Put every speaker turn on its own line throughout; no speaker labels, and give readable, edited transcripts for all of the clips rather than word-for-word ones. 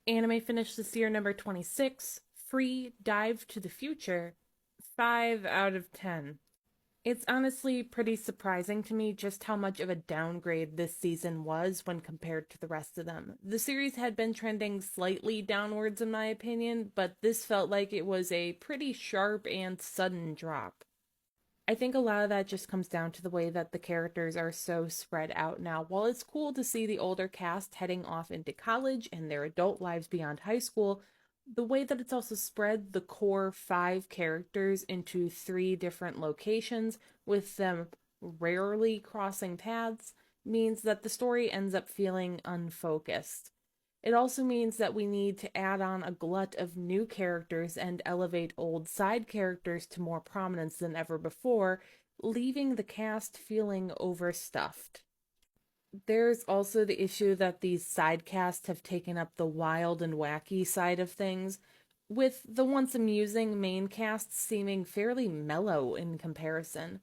Anime finished this year number 26, Free Dive to the Future, 5 out of 10. It's honestly pretty surprising to me just how much of a downgrade this season was when compared to the rest of them. The series had been trending slightly downwards in my opinion, but this felt like it was a pretty sharp and sudden drop. I think a lot of that just comes down to the way that the characters are so spread out now. While it's cool to see the older cast heading off into college and their adult lives beyond high school, the way that it's also spread the core five characters into three different locations, with them rarely crossing paths, means that the story ends up feeling unfocused. It also means that we need to add on a glut of new characters and elevate old side characters to more prominence than ever before, leaving the cast feeling overstuffed. There's also the issue that these side casts have taken up the wild and wacky side of things, with the once amusing main cast seeming fairly mellow in comparison.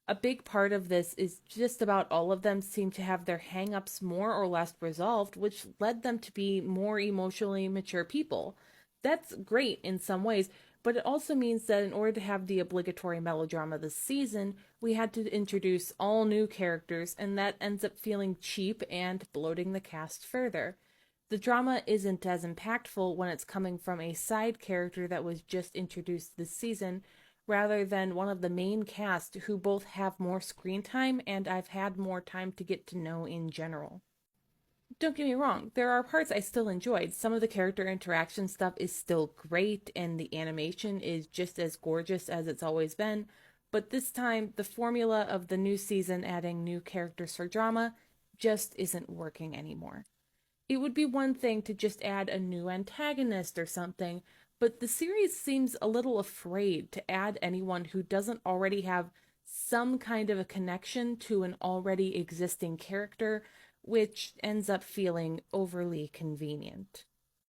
A big part of this is just about all of them seem to have their hang-ups more or less resolved, which led them to be more emotionally mature people. That's great in some ways, but it also means that in order to have the obligatory melodrama this season, we had to introduce all new characters, and that ends up feeling cheap and bloating the cast further. The drama isn't as impactful when it's coming from a side character that was just introduced this season, rather than one of the main cast who both have more screen time and I've had more time to get to know in general. Don't get me wrong, there are parts I still enjoyed. Some of the character interaction stuff is still great, and the animation is just as gorgeous as it's always been. But this time, the formula of the new season adding new characters for drama just isn't working anymore. It would be one thing to just add a new antagonist or something, but the series seems a little afraid to add anyone who doesn't already have some kind of a connection to an already existing character, which ends up feeling overly convenient.